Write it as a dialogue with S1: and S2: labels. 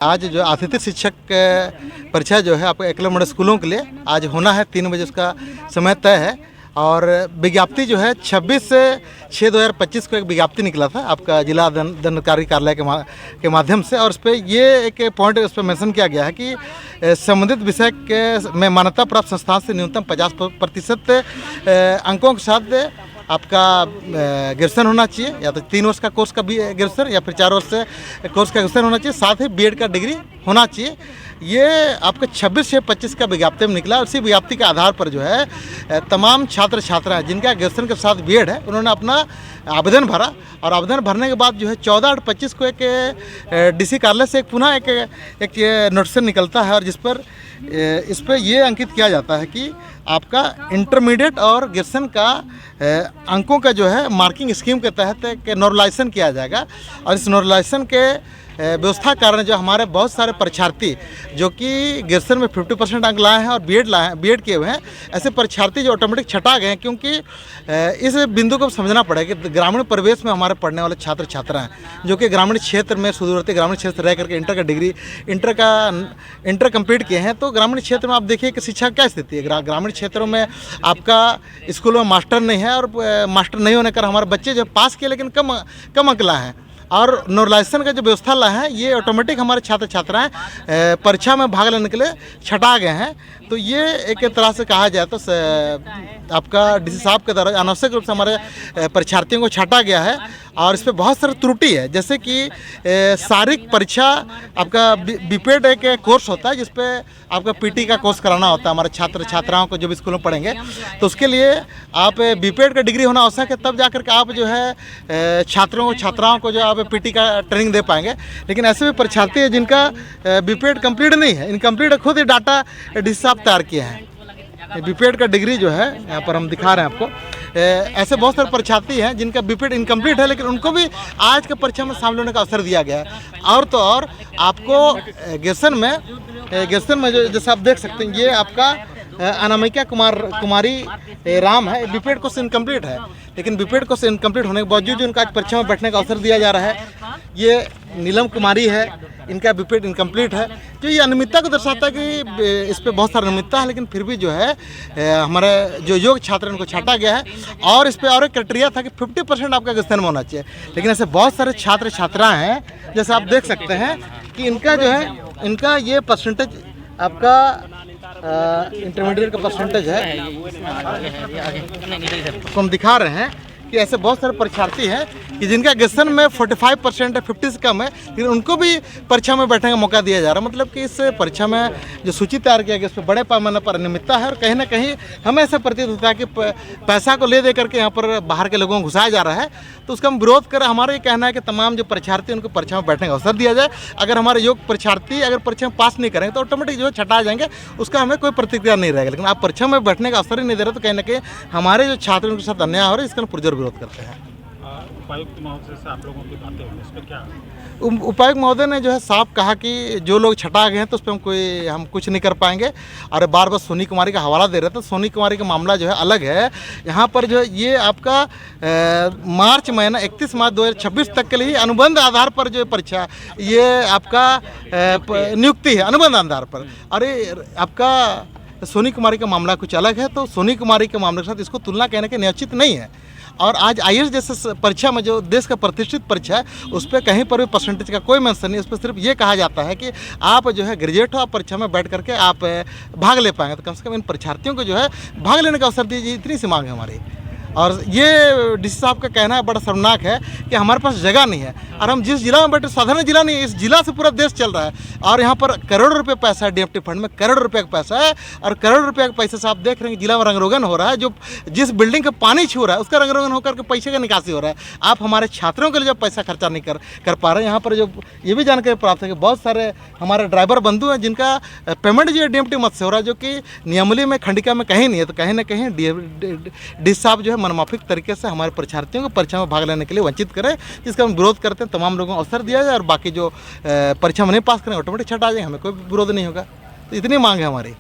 S1: आज जो अतिथि शिक्षक परीक्षा जो है आपको एकलव्य मॉडल स्कूलों के लिए आज होना है 3 बजे उसका समय तय है। और विज्ञप्ति जो है 26/6/2025 को एक विज्ञप्ति निकला था आपका जिला दंडाधिकारी कार्यालय के माध्यम से। और उस पर ये एक पॉइंट उस पर मेंशन किया गया है कि संबंधित विषय के में मान्यता प्राप्त संस्थान से न्यूनतम 50% अंकों के साथ आपका ग्रेजुएशन होना चाहिए, या तो 3 वर्ष का कोर्स का ग्रेजुएशन या फिर 4 वर्ष कोर्स का ग्रेजुएशन होना चाहिए, साथ ही बीएड का डिग्री होना चाहिए। ये आपका 26/6/25 का विज्ञप्ति में निकला। उसी विज्ञप्ति के आधार पर जो है तमाम छात्र छात्राएं जिनका ग्रेजुएशन के साथ बीएड है उन्होंने अपना आवेदन भरा। और आवेदन भरने के बाद जो है 14/8/25 को एक डीसी कार्यालय से पुनः एक नोटिस निकलता है, और इस पर ये अंकित किया जाता है कि आपका इंटरमीडिएट और ग्रेजुएशन का अंकों का जो है मार्किंग स्कीम के तहत एक नॉर्मलाइजेशन किया जाएगा। और इस नॉर्मलाइजेशन के व्यवस्था कारण जो हमारे बहुत सारे परीक्षार्थी जो कि ग्रेजुएशन में 50% अंक लाए हैं और बीएड किए हुए हैं, ऐसे परीक्षार्थी जो ऑटोमेटिक छटा गए हैं। क्योंकि इस बिंदु को समझना पड़ेगा कि ग्रामीण परिवेश में हमारे पढ़ने वाले छात्र छात्रा हैं जो कि ग्रामीण क्षेत्र में सुदूरवर्ती ग्रामीण क्षेत्र रह करके इंटर कंप्लीट किए हैं। तो ग्रामीण क्षेत्र में आप देखिए कि शिक्षा क्या स्थिति है। ग्रामीण क्षेत्रों में आपका स्कूलों में मास्टर नहीं है, और मास्टर नहीं होने कर हमारे बच्चे जो पास किए लेकिन कम अंक लाए हैं। और नॉर्मलाइजेशन का जो व्यवस्था ला है ये ऑटोमेटिक हमारे छात्र छात्राएं परीक्षा में भाग लेने के लिए छटा गए हैं। तो ये एक तरह से कहा जाए तो आपका डीसी साहब के द्वारा अनावश्यक रूप से हमारे परीक्षार्थियों को छाटा गया है। और इस पर बहुत सारी त्रुटि है, जैसे कि शारीरिक परीक्षा आपका बीपेड एक कोर्स होता है जिसपे आपका पीटी का कोर्स कराना होता है हमारे छात्र छात्राओं को जो भी स्कूलों में पढ़ेंगे। तो उसके लिए आप बीपेड का डिग्री होना आवश्यक है, तब जाकर के आप जो है छात्राओं को जो आप पीटी का ट्रेनिंग दे पाएंगे। लेकिन ऐसे भी परीक्षार्थी हैं जिनका बीपेड कंप्लीट नहीं है, इनकम्प्लीट खुद ही डाटा डीसी साहब तैयार किए हैं। बीपेड का डिग्री जो है यहाँ पर हम दिखा रहे हैं आपको। ऐसे बहुत सारे परीक्षार्थी हैं जिनका बीपेड इनकम्प्लीट है, लेकिन उनको भी आज के परीक्षा में शामिल होने का अवसर दिया गया है। और तो और आपको ग्रेजुएशन में जो जैसे आप देख सकते हैं, ये आपका अनामिका कुमारी राम है, बीपेड कोर्स इनकम्प्लीट है। लेकिन बीपेड कोर्स इनकम्प्लीट होने के बावजूद उनका आज परीक्षा में बैठने का अवसर दिया जा रहा है। ये नीलम कुमारी है, इनका बीपेड इनकम्प्लीट है। जो ये अनियमितता को दर्शाता है कि इस पर बहुत सारी अनियमितता है, लेकिन फिर भी जो है हमारे जो योग्य छात्र हैं उनको छाटा गया है। और इस पर और एक क्राइटेरिया था कि 50% आपका ग्रेजुएशन में होना चाहिए। लेकिन ऐसे बहुत सारे छात्र छात्राएँ हैं, जैसे आप देख सकते हैं कि इनका जो है इनका ये परसेंटेज आपका इंटरमीडिएट का परसेंटेज है, तो हम दिखा रहे हैं कि ऐसे बहुत सारे परीक्षार्थी हैं कि जिनका ग्रेजुएशन में 45% है, 50 से कम है, लेकिन उनको भी परीक्षा में बैठने का मौका दिया जा रहा है। मतलब कि इस परीक्षा में जो सूची तैयार किया गया उस पर बड़े पैमाने पर अनियमितता है। और कहीं ना कहीं हमें ऐसा प्रतीत होता है कि पैसा को ले दे करके यहाँ पर बाहर के लोगों को घुसाया जा रहा है। तो उसका हम विरोध करें। हमारा ये कहना है कि तमाम जो परीक्षार्थी उनको परीक्षा में बैठने का अवसर दिया जाए। अगर हमारे योग्य परीक्षार्थी अगर परीक्षा में पास नहीं करेंगे तो ऑटोमेटिक जो है छटा जाएंगे, उसका हमें कोई प्रतिक्रिया नहीं रहेगा। लेकिन आप परीक्षा में बैठने का अवसर ही नहीं दे रहे तो कहीं ना कहीं हमारे जो छात्र उनके साथ अन्याय हो रहा है, इसका पुरजोर विरोध करते हैं।
S2: उपायुक्त महोदय से आप लोगों की बातें हुई, इस पर क्या?
S3: उपायुक्त महोदय ने जो है साफ कहा कि जो लोग छटा गए हैं तो उस पर हम कुछ नहीं कर पाएंगे। और बार बार सोनी कुमारी का हवाला दे रहे थे। सोनी कुमारी का मामला जो है अलग है। यहाँ पर जो है ये आपका मार्च महीना 31 मार्च 2026 तक के लिए अनुबंध आधार पर जो परीक्षा ये आपका नियुक्ति है अनुबंध आधार पर। अरे आपका सोनी कुमारी का मामला कुछ अलग है। तो सोनी कुमारी के मामले के साथ इसको तुलना कहने के निश्चित नहीं है। और आज आईएएस जैसे परीक्षा में जो देश का प्रतिष्ठित परीक्षा है उस पर कहीं पर भी परसेंटेज का कोई मेंशन नहीं। उस पर सिर्फ ये कहा जाता है कि आप जो है ग्रेजुएट हो, आप परीक्षा में बैठ करके आप भाग ले पाएंगे। तो कम से कम इन परीक्षार्थियों को जो है भाग लेने का अवसर दीजिए, इतनी सी मांग है हमारी। और ये डीसी साहब का कहना है बड़ा शर्मनाक है कि हमारे पास जगह नहीं है। और हम जिस जिला में बैठे साधारण जिला नहीं है, इस जिला से पूरा देश चल रहा है। और यहाँ पर करोड़ों रुपए पैसा है, डीएफटी फंड में करोड़ों रुपए का पैसा है। और करोड़ों रुपए के पैसे से आप देख रहे हैं जिला में रंगरोगन हो रहा है। जो जिस बिल्डिंग का पानी छू रहा है उसका रंगरोगन होकर के पैसे का निकासी हो रहा है। आप हमारे छात्रों के लिए जब पैसा खर्चा नहीं कर पा रहे हैं। यहाँ पर जो ये भी जानकारी प्राप्त है कि बहुत सारे हमारे ड्राइवर बंधु हैं जिनका पेमेंट जो है डीएमटी मत से हो रहा है, जो कि नियमावली में खंडिका में कहीं नहीं है। तो कहीं ना कहीं डीसी साहब जो है मनमाफिक तरीके से हमारे परीक्षार्थियों को परीक्षा में भाग लेने के लिए वंचित करें, जिसका हम विरोध करते हैं। तमाम लोगों को अवसर दिया जाए और बाकी जो परीक्षा में नहीं पास करें ऑटोमेटिक छटा जाए, हमें कोई विरोध नहीं होगा। तो इतनी मांग है हमारी।